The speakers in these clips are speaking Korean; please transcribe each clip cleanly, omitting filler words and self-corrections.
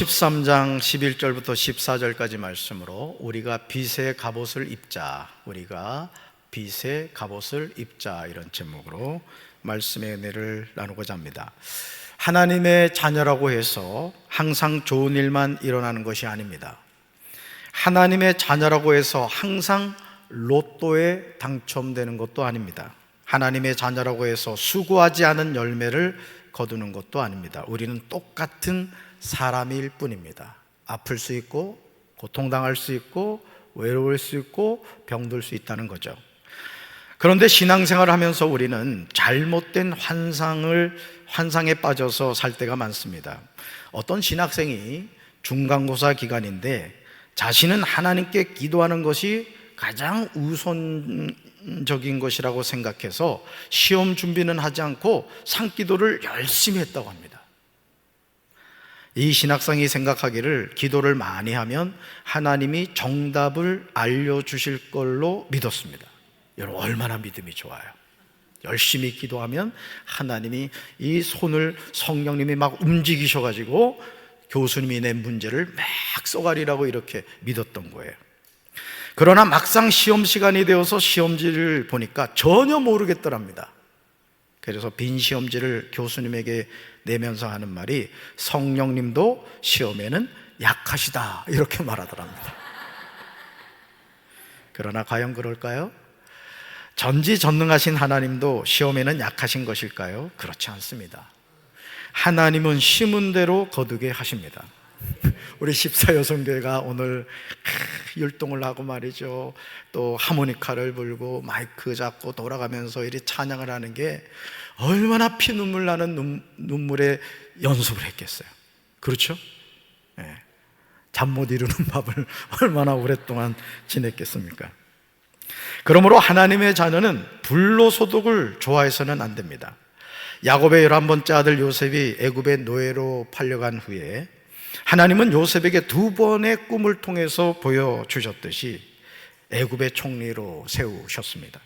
13장 11절부터 14절까지 말씀으로 우리가 빛의 갑옷을 입자, 이런 제목으로 말씀의 은혜를 나누고자 합니다. 하나님의 자녀라고 해서 항상 좋은 일만 일어나는 것이 아닙니다. 하나님의 자녀라고 해서 항상 로또에 당첨되는 것도 아닙니다. 하나님의 자녀라고 해서 수고하지 않은 열매를 거두는 것도 아닙니다. 우리는 똑같은 사람일 뿐입니다. 아플 수 있고, 고통당할 수 있고, 외로울 수 있고, 병들 수 있다는 거죠. 그런데 신앙생활을 하면서 우리는 잘못된 환상에 빠져서 살 때가 많습니다. 어떤 신학생이 중간고사 기간인데 자신은 하나님께 기도하는 것이 가장 우선적인 것이라고 생각해서 시험 준비는 하지 않고 산기도를 열심히 했다고 합니다. 이 신학생이 생각하기를 기도를 많이 하면 하나님이 정답을 알려주실 걸로 믿었습니다. 여러분, 얼마나 믿음이 좋아요. 열심히 기도하면 하나님이 이 손을 성령님이 막 움직이셔가지고 교수님이 낸 문제를 막 써가리라고 이렇게 믿었던 거예요. 그러나 막상 시험 시간이 되어서 시험지를 보니까 전혀 모르겠더랍니다. 그래서 빈 시험지를 교수님에게 내면서 하는 말이 성령님도 시험에는 약하시다, 이렇게 말하더랍니다. 그러나 과연 그럴까요? 전지전능하신 하나님도 시험에는 약하신 것일까요? 그렇지 않습니다. 하나님은 심은 대로 거두게 하십니다. 우리 14여성교회가 오늘 율동을 하고 말이죠, 또 하모니카를 불고 마이크 잡고 돌아가면서 이렇게 찬양을 하는 게 얼마나 피눈물 나는 눈물의 연습을 했겠어요. 그렇죠? 네. 잠 못 이루는 밤을 얼마나 오랫동안 지냈겠습니까? 그러므로 하나님의 자녀는 불로소득을 좋아해서는 안 됩니다. 야곱의 11번째 아들 요셉이 애굽의 노예로 팔려간 후에 하나님은 요셉에게 2번의 꿈을 통해서 보여주셨듯이 애굽의 총리로 세우셨습니다.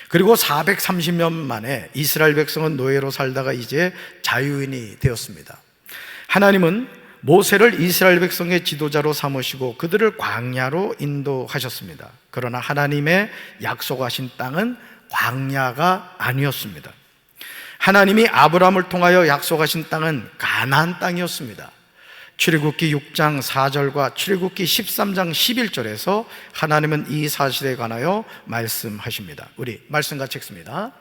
그리고 430년 만에 이스라엘 백성은 노예로 살다가 이제 자유인이 되었습니다. 하나님은 모세를 이스라엘 백성의 지도자로 삼으시고 그들을 광야로 인도하셨습니다. 그러나 하나님의 약속하신 땅은 광야가 아니었습니다. 하나님이 아브라함을 통하여 약속하신 땅은 가나안 땅이었습니다. 출애굽기 6장 4절과 출애굽기 13장 11절에서 하나님은 이 사실에 관하여 말씀하십니다. 우리 말씀 같이 읽습니다.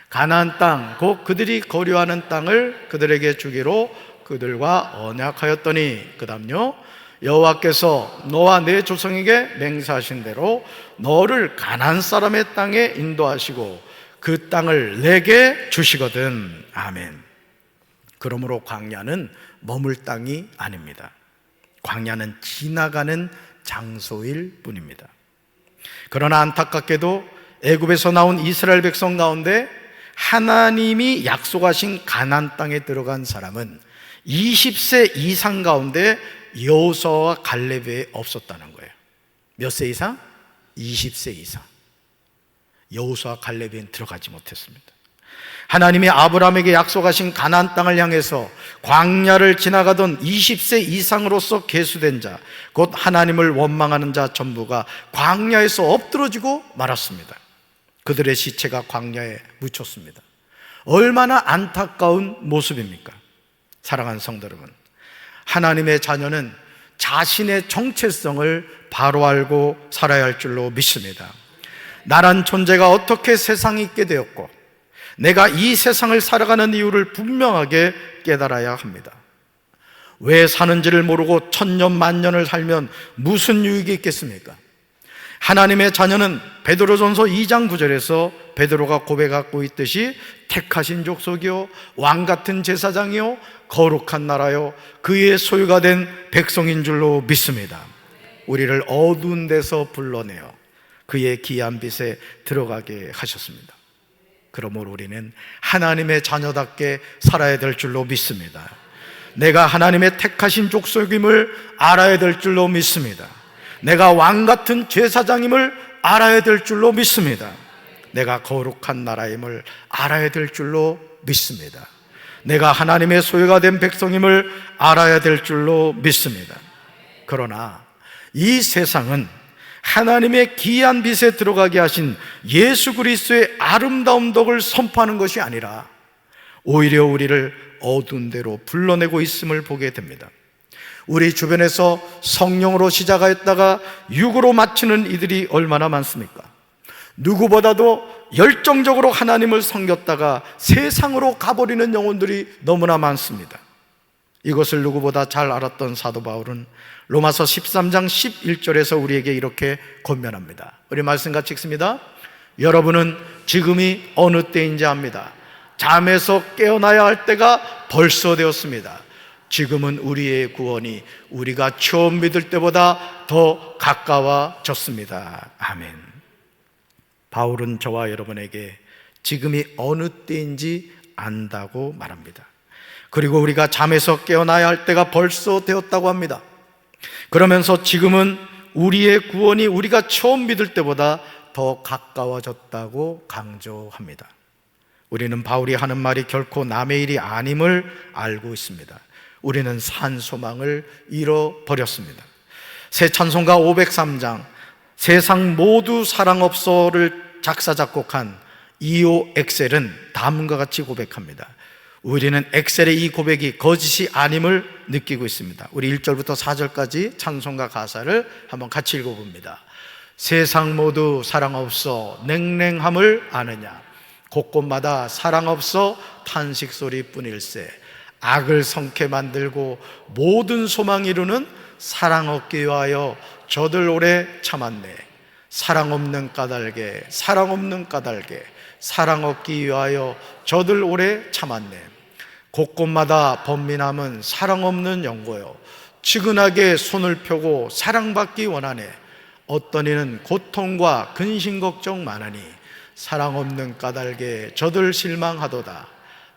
가나안 땅, 곧 그들이 거류하는 땅을 그들에게 주기로 그들과 언약하였더니, 그 다음요, 여호와께서 너와 내 조상에게 맹세하신 대로 너를 가나안 사람의 땅에 인도하시고 그 땅을 내게 주시거든. 아멘. 그러므로 광야는 머물 땅이 아닙니다. 광야는 지나가는 장소일 뿐입니다. 그러나 안타깝게도 애굽에서 나온 이스라엘 백성 가운데 하나님이 약속하신 가나안 땅에 들어간 사람은 20세 이상 가운데 여호수아와 갈렙에 없었다는 거예요. 몇 세 이상? 20세 이상. 여호수아와 갈렙에는 들어가지 못했습니다. 하나님이 아브라함에게 약속하신 가나안 땅을 향해서 광야를 지나가던 20세 이상으로서 계수된 자, 곧 하나님을 원망하는 자 전부가 광야에서 엎드러지고 말았습니다. 그들의 시체가 광야에 묻혔습니다. 얼마나 안타까운 모습입니까? 사랑하는 성도 여러분, 하나님의 자녀는 자신의 정체성을 바로 알고 살아야 할 줄로 믿습니다. 나란 존재가 어떻게 세상에 있게 되었고 내가 이 세상을 살아가는 이유를 분명하게 깨달아야 합니다. 왜 사는지를 모르고 천년 만년을 살면 무슨 유익이 있겠습니까? 하나님의 자녀는 베드로전서 2장 9절에서 베드로가 고백하고 있듯이 택하신 족속이요 왕같은 제사장이요 거룩한 나라요 그의 소유가 된 백성인 줄로 믿습니다. 우리를 어두운 데서 불러내어 그의 귀한 빛에 들어가게 하셨습니다. 그러므로 우리는 하나님의 자녀답게 살아야 될 줄로 믿습니다. 내가 하나님의 택하신 족속임을 알아야 될 줄로 믿습니다. 내가 왕같은 제사장임을 알아야 될 줄로 믿습니다. 내가 거룩한 나라임을 알아야 될 줄로 믿습니다. 내가 하나님의 소유가 된 백성임을 알아야 될 줄로 믿습니다. 그러나 이 세상은 하나님의 기이한 빛에 들어가게 하신 예수 그리스도의 아름다운 덕을 선포하는 것이 아니라 오히려 우리를 어두운 데로 불러내고 있음을 보게 됩니다. 우리 주변에서 성령으로 시작하였다가 육으로 마치는 이들이 얼마나 많습니까? 누구보다도 열정적으로 하나님을 섬겼다가 세상으로 가버리는 영혼들이 너무나 많습니다. 이것을 누구보다 잘 알았던 사도 바울은 로마서 13장 11절에서 우리에게 이렇게 권면합니다. 우리 말씀 같이 읽습니다. 여러분은 지금이 어느 때인지 압니다. 잠에서 깨어나야 할 때가 벌써 되었습니다. 지금은 우리의 구원이 우리가 처음 믿을 때보다 더 가까워졌습니다. 아멘. 바울은 저와 여러분에게 지금이 어느 때인지 안다고 말합니다. 그리고 우리가 잠에서 깨어나야 할 때가 벌써 되었다고 합니다. 그러면서 지금은 우리의 구원이 우리가 처음 믿을 때보다 더 가까워졌다고 강조합니다. 우리는 바울이 하는 말이 결코 남의 일이 아님을 알고 있습니다. 우리는 산 소망을 잃어버렸습니다. 새 찬송가 503장 세상 모두 사랑 없어를 작사 작곡한 이오 엑셀은 다음과 같이 고백합니다. 우리는 엑셀의 이 고백이 거짓이 아님을 느끼고 있습니다. 우리 1절부터 4절까지 찬송가 가사를 한번 같이 읽어봅니다. 세상 모두 사랑 없어 냉랭함을 아느냐, 곳곳마다 사랑 없어 탄식 소리뿐일세. 악을 성케 만들고 모든 소망 이루는 사랑 얻기 위하여 저들 오래 참았네. 사랑 없는 까닭에 사랑 없는 까닭에 사랑 얻기 위하여 저들 오래 참았네. 곳곳마다 번민함은 사랑 없는 연고요. 측은하게 손을 펴고 사랑받기 원하네. 어떤 이는 고통과 근심 걱정 많으니 사랑 없는 까닭에 저들 실망하도다.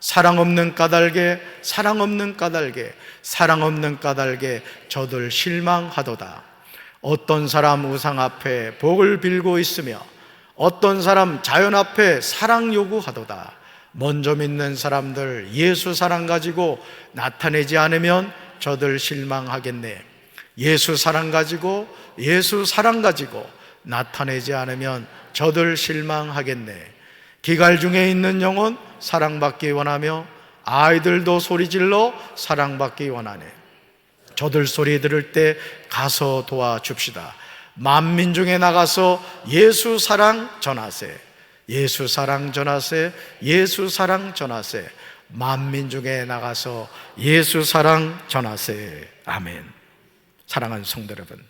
사랑 없는 까닭에 사랑 없는 까닭에 사랑 없는 까닭에 저들 실망하도다. 어떤 사람 우상 앞에 복을 빌고 있으며 어떤 사람 자연 앞에 사랑 요구하도다. 먼저 믿는 사람들 예수 사랑 가지고 나타내지 않으면 저들 실망하겠네. 예수 사랑 가지고 나타내지 않으면 저들 실망하겠네. 기갈 중에 있는 영혼 사랑받기 원하며 아이들도 소리질러 사랑받기 원하네. 저들 소리 들을 때 가서 도와줍시다. 만민중에 나가서 예수 사랑 전하세. 예수 사랑 전하세. 예수 사랑 전하세. 만민중에 나가서 예수 사랑 전하세. 아멘. 사랑하는 성도 여러분,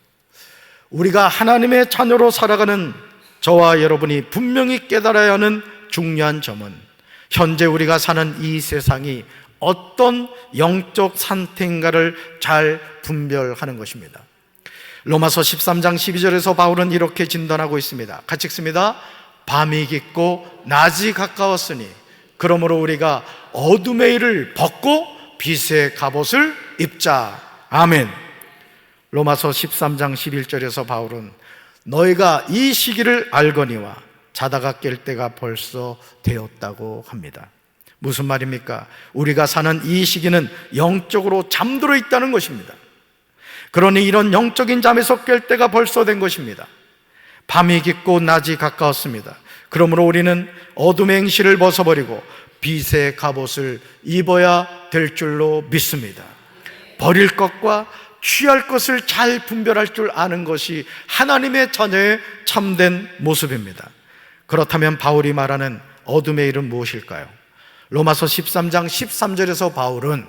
우리가 하나님의 자녀로 살아가는 저와 여러분이 분명히 깨달아야 하는 중요한 점은 현재 우리가 사는 이 세상이 어떤 영적 상태인가를 잘 분별하는 것입니다. 로마서 13장 12절에서 바울은 이렇게 진단하고 있습니다. 같이 읽습니다. 밤이 깊고 낮이 가까웠으니 그러므로 우리가 어둠의 일을 벗고 빛의 갑옷을 입자. 아멘. 로마서 13장 11절에서 바울은 너희가 이 시기를 알거니와 자다가 깰 때가 벌써 되었다고 합니다. 무슨 말입니까? 우리가 사는 이 시기는 영적으로 잠들어 있다는 것입니다. 그러니 이런 영적인 잠에서 깰 때가 벌써 된 것입니다. 밤이 깊고 낮이 가까웠습니다. 그러므로 우리는 어둠의 행실을 벗어버리고 빛의 갑옷을 입어야 될 줄로 믿습니다. 버릴 것과 취할 것을 잘 분별할 줄 아는 것이 하나님의 자녀의 참된 모습입니다. 그렇다면 바울이 말하는 어둠의 일은 무엇일까요? 로마서 13장 13절에서 바울은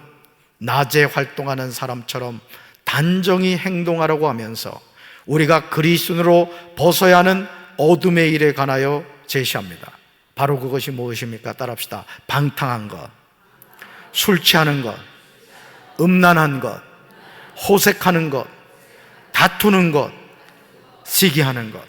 낮에 활동하는 사람처럼 단정히 행동하라고 하면서 우리가 그리스도인으로 벗어야 하는 어둠의 일에 관하여 제시합니다. 바로 그것이 무엇입니까? 따라합시다. 방탕한 것, 술 취하는 것, 음란한 것, 호색하는 것, 다투는 것, 시기하는 것.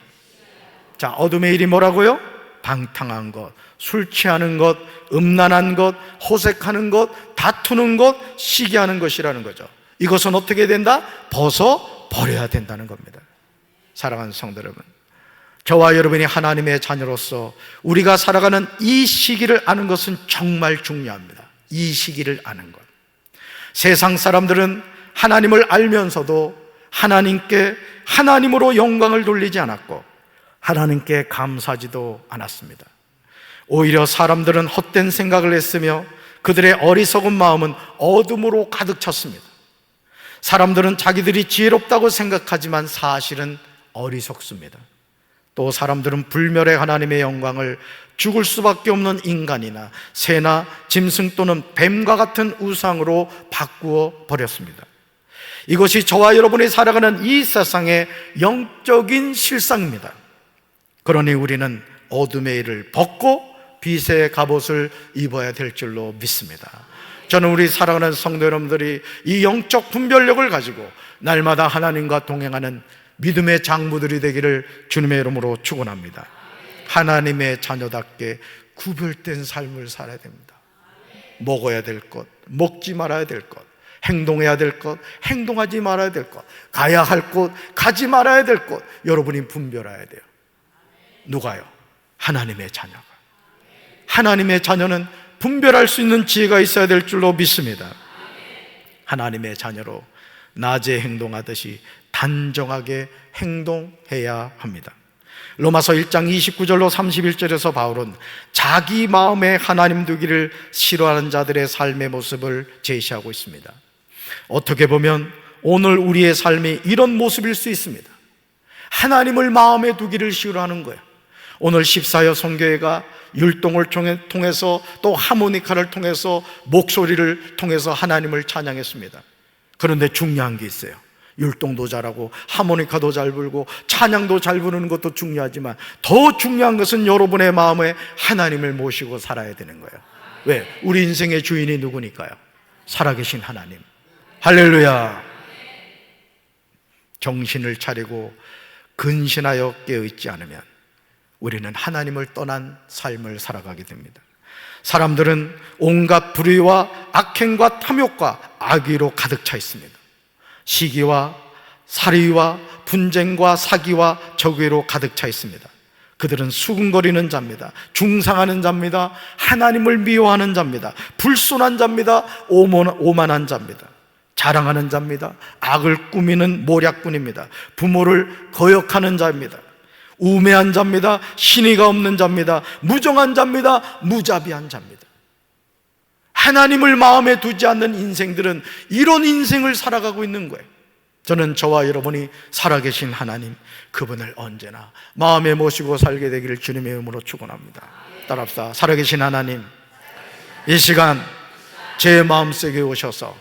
자, 어둠의 일이 뭐라고요? 방탕한 것, 술 취하는 것, 음란한 것, 호색하는 것, 다투는 것, 시기하는 것이라는 거죠. 이것은 어떻게 된다? 벗어 버려야 된다는 겁니다. 사랑하는 성도 여러분, 저와 여러분이 하나님의 자녀로서 우리가 살아가는 이 시기를 아는 것은 정말 중요합니다. 이 시기를 아는 것. 세상 사람들은 하나님을 알면서도 하나님께 하나님으로 영광을 돌리지 않았고 하나님께 감사하지도 않았습니다. 오히려 사람들은 헛된 생각을 했으며 그들의 어리석은 마음은 어둠으로 가득 찼습니다. 사람들은 자기들이 지혜롭다고 생각하지만 사실은 어리석습니다. 또 사람들은 불멸의 하나님의 영광을 죽을 수밖에 없는 인간이나 새나 짐승 또는 뱀과 같은 우상으로 바꾸어 버렸습니다. 이것이 저와 여러분이 살아가는 이 세상의 영적인 실상입니다. 그러니 우리는 어둠의 일을 벗고 빛의 갑옷을 입어야 될 줄로 믿습니다. 저는 우리 사랑하는 성도 여러분들이 이 영적 분별력을 가지고 날마다 하나님과 동행하는 믿음의 장부들이 되기를 주님의 이름으로 축원합니다. 하나님의 자녀답게 구별된 삶을 살아야 됩니다. 먹어야 될 것, 먹지 말아야 될 것, 행동해야 될 것, 행동하지 말아야 될 것, 가야 할 곳, 가지 말아야 될 것, 여러분이 분별해야 돼요. 누가요? 하나님의 자녀가. 하나님의 자녀는 분별할 수 있는 지혜가 있어야 될 줄로 믿습니다. 하나님의 자녀로 낮에 행동하듯이 단정하게 행동해야 합니다. 로마서 1장 29절로 31절에서 바울은 자기 마음에 하나님 두기를 싫어하는 자들의 삶의 모습을 제시하고 있습니다. 어떻게 보면 오늘 우리의 삶이 이런 모습일 수 있습니다. 하나님을 마음에 두기를 싫어하는 거예요. 오늘 14여 선교회가 율동을 통해서 또 하모니카를 통해서 목소리를 통해서 하나님을 찬양했습니다. 그런데 중요한 게 있어요. 율동도 잘하고 하모니카도 잘 불고 찬양도 잘 부르는 것도 중요하지만 더 중요한 것은 여러분의 마음에 하나님을 모시고 살아야 되는 거예요. 왜? 우리 인생의 주인이 누구니까요? 살아계신 하나님. 할렐루야. 정신을 차리고 근신하여 깨어있지 않으면 우리는 하나님을 떠난 삶을 살아가게 됩니다. 사람들은 온갖 불의와 악행과 탐욕과 악의로 가득 차 있습니다. 시기와 살의와 분쟁과 사기와 적의로 가득 차 있습니다. 그들은 수군거리는 자입니다. 중상하는 자입니다. 하나님을 미워하는 자입니다. 불순한 자입니다. 오만한 자입니다. 자랑하는 자입니다. 악을 꾸미는 모략꾼입니다. 부모를 거역하는 자입니다. 우매한 자입니다. 신의가 없는 자입니다. 무정한 자입니다. 무자비한 자입니다. 하나님을 마음에 두지 않는 인생들은 이런 인생을 살아가고 있는 거예요. 저는 저와 여러분이 살아계신 하나님, 그분을 언제나 마음에 모시고 살게 되기를 주님의 이름으로 축원합니다. 따라합시다. 살아계신 하나님, 이 시간 제 마음속에 오셔서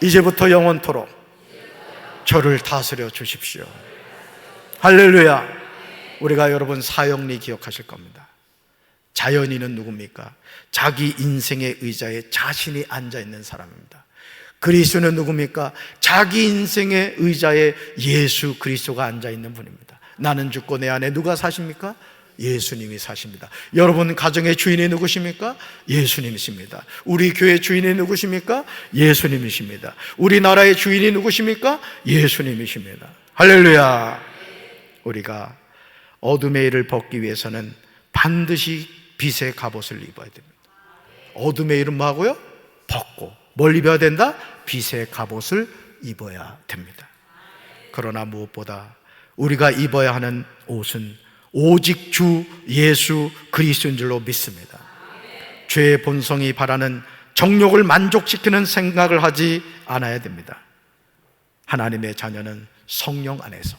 이제부터 영원토록 저를 다스려 주십시오. 할렐루야. 우리가 여러분 사형리 기억하실 겁니다. 자연인은 누굽니까? 자기 인생의 의자에 자신이 앉아있는 사람입니다. 그리스도는 누굽니까? 자기 인생의 의자에 예수 그리스도가 앉아있는 분입니다. 나는 죽고 내 안에 누가 사십니까? 예수님이 사십니다. 여러분 가정의 주인이 누구십니까? 예수님이십니다. 우리 교회 주인이 누구십니까? 예수님이십니다. 우리나라의 주인이 누구십니까? 예수님이십니다. 할렐루야. 우리가 어둠의 일을 벗기 위해서는 반드시 빛의 갑옷을 입어야 됩니다. 어둠의 일은 뭐하고요? 벗고. 뭘 입어야 된다? 빛의 갑옷을 입어야 됩니다. 그러나 무엇보다 우리가 입어야 하는 옷은 오직 주 예수 그리스도인 줄로 믿습니다. 죄의 본성이 바라는 정욕을 만족시키는 생각을 하지 않아야 됩니다. 하나님의 자녀는 성령 안에서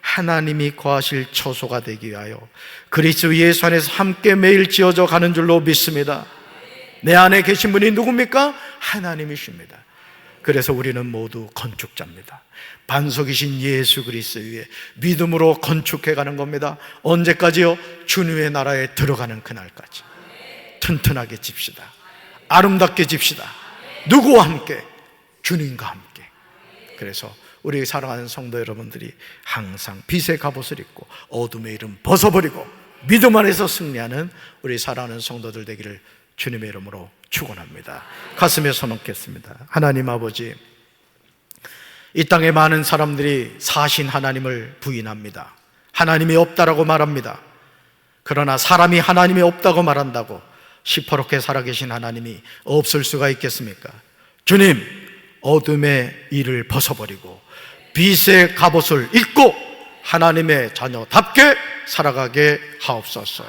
하나님이 거하실 처소가 되기 위하여 그리스도 예수 안에서 함께 매일 지어져 가는 줄로 믿습니다. 내 안에 계신 분이 누굽니까? 하나님이십니다. 그래서 우리는 모두 건축자입니다. 반석이신 예수 그리스도 위에 믿음으로 건축해 가는 겁니다. 언제까지요? 주님의 나라에 들어가는 그날까지. 튼튼하게 집시다. 아름답게 집시다. 누구와 함께? 주님과 함께. 그래서 우리 사랑하는 성도 여러분들이 항상 빛의 갑옷을 입고 어둠의 일은 벗어버리고 믿음 안에서 승리하는 우리 사랑하는 성도들 되기를 주님의 이름으로 축원합니다. 가슴에 손 얹겠습니다. 하나님 아버지, 이 땅에 많은 사람들이 사신 하나님을 부인합니다. 하나님이 없다라고 말합니다. 그러나 사람이 하나님이 없다고 말한다고 시퍼렇게 살아계신 하나님이 없을 수가 있겠습니까? 주님, 어둠의 일을 벗어버리고 빛의 갑옷을 입고 하나님의 자녀답게 살아가게 하옵소서.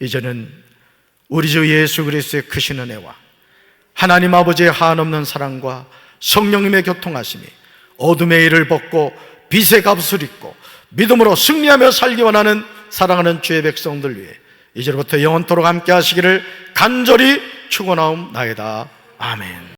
이제는 우리 주 예수 그리스도의 크신 은혜와 하나님 아버지의 한없는 사랑과 성령님의 교통하심이 어둠의 일을 벗고 빛의 갑옷을 입고 믿음으로 승리하며 살기 원하는 사랑하는 주의 백성들 위해 이제부터 영원토록 함께 하시기를 간절히 축원하옵나이다. 아멘.